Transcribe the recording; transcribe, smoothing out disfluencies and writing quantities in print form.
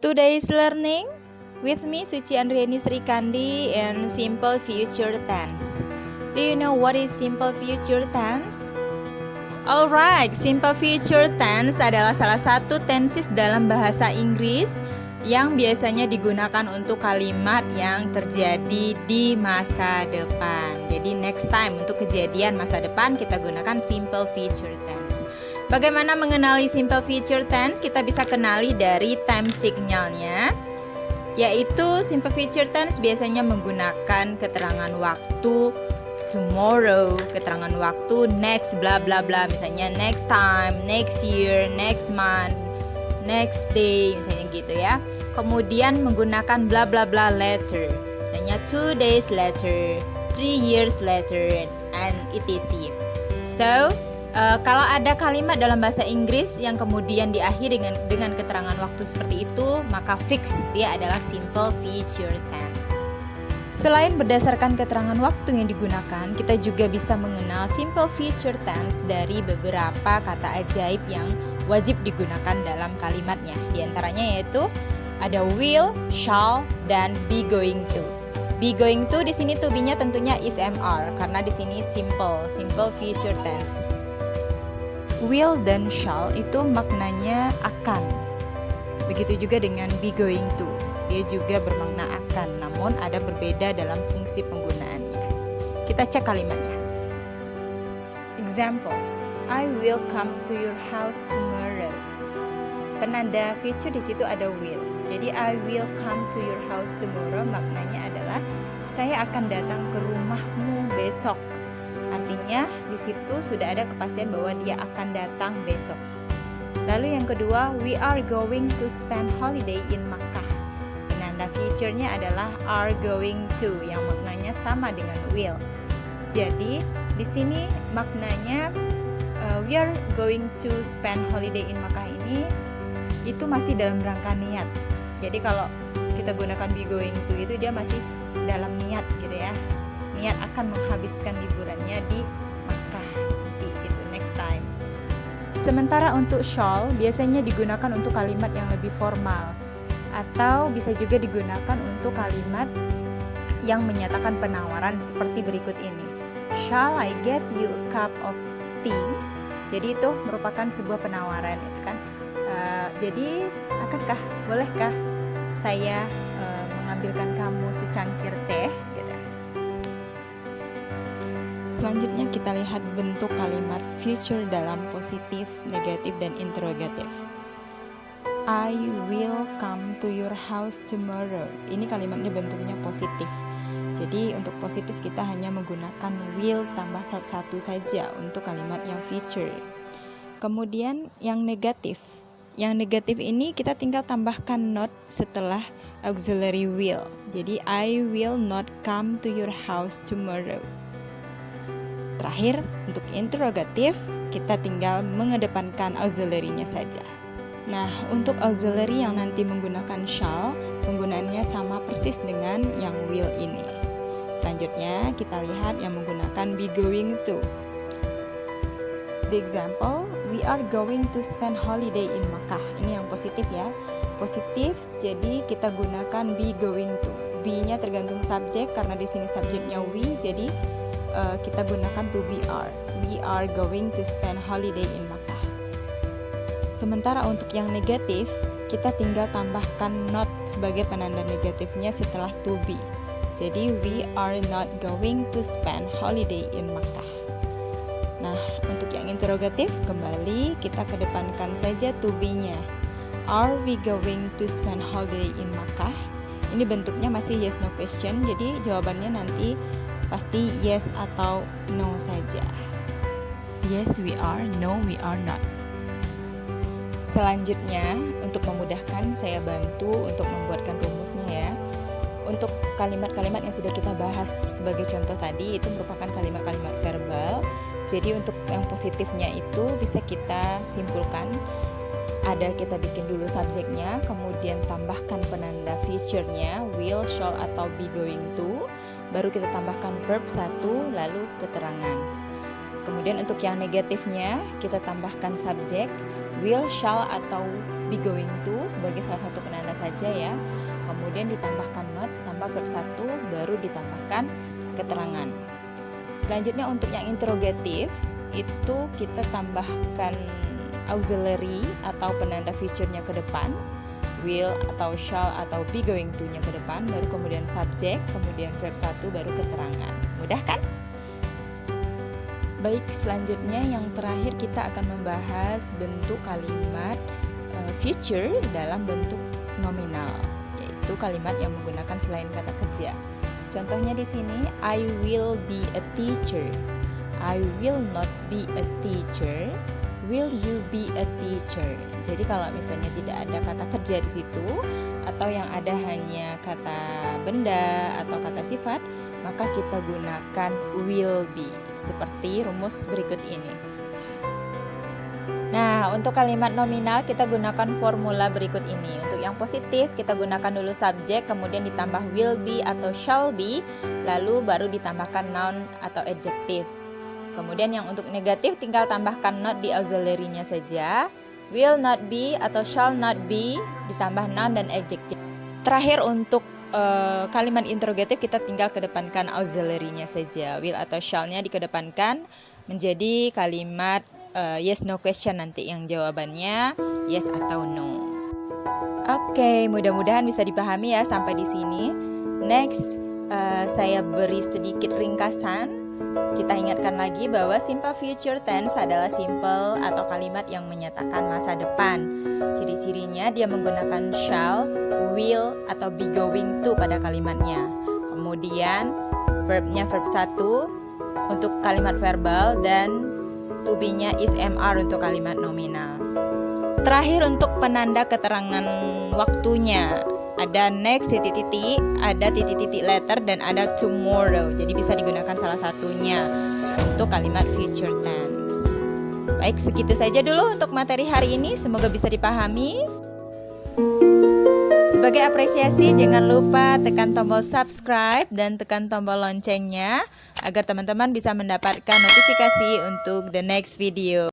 Today's learning with me Suci Andriani Srikandi and simple future tense. Do you know what is simple future tense? Alright, simple future tense adalah salah satu tenses dalam bahasa Inggris yang biasanya digunakan untuk kalimat yang terjadi di masa depan. Jadi next time untuk kejadian masa depan kita gunakan simple future tense. Bagaimana mengenali simple future tense? Kita bisa kenali dari time signalnya, yaitu simple future tense biasanya menggunakan keterangan waktu tomorrow, keterangan waktu next bla bla bla, misalnya next time, next year, next month, next day, misalnya gitu ya. Kemudian menggunakan bla bla bla later, misalnya 2 days later, 3 years later, and etc. So, kalau ada kalimat dalam bahasa Inggris yang kemudian diakhiri dengan keterangan waktu seperti itu, maka fix dia adalah simple future tense. Selain berdasarkan keterangan waktu yang digunakan, kita juga bisa mengenal simple future tense dari beberapa kata ajaib yang wajib digunakan dalam kalimatnya. Di antaranya yaitu ada will, shall, dan be going to. Be going to di sini to be-nya tentunya is MR karena di sini simple future tense. Will dan shall itu maknanya akan. Begitu juga dengan be going to. Dia juga bermakna akan, namun ada berbeda dalam fungsi penggunaannya. Kita cek kalimatnya. Examples: I will come to your house tomorrow. Penanda future di situ ada will. Jadi I will come to your house tomorrow maknanya adalah saya akan datang ke rumahmu besok. Artinya di situ sudah ada kepastian bahwa dia akan datang besok. Lalu yang kedua, we are going to spend holiday in Makkah. Future-nya adalah are going to yang maknanya sama dengan will. Jadi di sini maknanya we are going to spend holiday in Makkah ini itu masih dalam rangka niat. Jadi kalau kita gunakan be going to itu dia masih dalam niat gitu ya. Niat akan menghabiskan liburannya di Makkah nanti itu next time. Sementara untuk shall biasanya digunakan untuk kalimat yang lebih formal, atau bisa juga digunakan untuk kalimat yang menyatakan penawaran seperti berikut ini. Shall I get you a cup of tea? Jadi itu merupakan sebuah penawaran, itu kan. Jadi akankah, bolehkah saya mengambilkan kamu secangkir teh? Gitu. Selanjutnya kita lihat bentuk kalimat future dalam positif, negatif, dan interrogatif. I will come to your house tomorrow. Ini kalimatnya bentuknya positif. Jadi untuk positif kita hanya menggunakan will tambah verb 1 saja untuk kalimat yang future. Kemudian yang negatif. Yang negatif ini kita tinggal tambahkan not setelah auxiliary will. Jadi I will not come to your house tomorrow. Terakhir untuk interrogatif kita tinggal mengedepankan auxiliary-nya saja. Nah, untuk auxiliary yang nanti menggunakan shall, penggunaannya sama persis dengan yang will ini. Selanjutnya, kita lihat yang menggunakan be going to. The example, we are going to spend holiday in Makkah. Ini yang positif ya. Positif, jadi kita gunakan be going to. Be-nya tergantung subjek, karena di sini subjeknya we, jadi kita gunakan to be are. We are going to spend holiday in Makkah. Sementara untuk yang negatif, kita tinggal tambahkan not sebagai penanda negatifnya setelah to be. Jadi we are not going to spend holiday in Makkah. Nah, untuk yang interrogatif, kembali kita kedepankan saja to be-nya. Are we going to spend holiday in Makkah? Ini bentuknya masih yes no question, jadi jawabannya nanti pasti yes atau no saja. Yes we are, no we are not. Selanjutnya, untuk memudahkan saya bantu untuk membuatkan rumusnya ya. Untuk kalimat-kalimat yang sudah kita bahas sebagai contoh tadi itu merupakan kalimat-kalimat verbal. Jadi untuk yang positifnya itu bisa kita simpulkan. Ada kita bikin dulu subjeknya, kemudian tambahkan penanda future-nya, will, shall, atau be going to. Baru kita tambahkan verb 1, lalu keterangan. Kemudian untuk yang negatifnya kita tambahkan subjek, will, shall, atau be going to sebagai salah satu penanda saja ya. Kemudian ditambahkan not, tambah verb 1, baru ditambahkan keterangan. Selanjutnya untuk yang interrogative itu kita tambahkan auxiliary atau penanda future-nya ke depan, will atau shall atau be going to-nya ke depan, baru kemudian subject, kemudian verb 1, baru keterangan. Mudah kan? Baik, selanjutnya yang terakhir kita akan membahas bentuk kalimat future dalam bentuk nominal, yaitu kalimat yang menggunakan selain kata kerja. Contohnya di sini, I will be a teacher. I will not be a teacher. Will you be a teacher? Jadi kalau misalnya tidak ada kata kerja di situ atau yang ada hanya kata benda atau kata sifat, maka kita gunakan will be seperti rumus berikut ini. Nah, untuk kalimat nominal kita gunakan formula berikut ini. Untuk yang positif kita gunakan dulu subjek, kemudian ditambah will be atau shall be, lalu baru ditambahkan noun atau adjective. Kemudian yang untuk negatif tinggal tambahkan not di auxiliary-nya saja. Will not be atau shall not be ditambah noun dan adjective. Terakhir untuk kalimat interrogatif kita tinggal kedepankan auxiliary-nya saja. Will atau shall-nya dikedepankan menjadi kalimat yes no question nanti yang jawabannya yes atau no. Oke, mudah-mudahan bisa dipahami ya sampai di sini. Next, saya beri sedikit ringkasan. Kita ingatkan lagi bahwa simple future tense adalah simple atau kalimat yang menyatakan masa depan. Ciri-cirinya dia menggunakan shall, will, atau be going to pada kalimatnya. Kemudian verbnya verb 1 untuk kalimat verbal dan to be-nya is MR untuk kalimat nominal. Terakhir untuk penanda keterangan waktunya. Ada next titik-titik, ada titik-titik later, dan ada tomorrow. Jadi bisa digunakan salah satunya untuk kalimat future tense. Baik, segitu saja dulu untuk materi hari ini. Semoga bisa dipahami. Sebagai apresiasi, jangan lupa tekan tombol subscribe dan tekan tombol loncengnya agar teman-teman bisa mendapatkan notifikasi untuk the next video.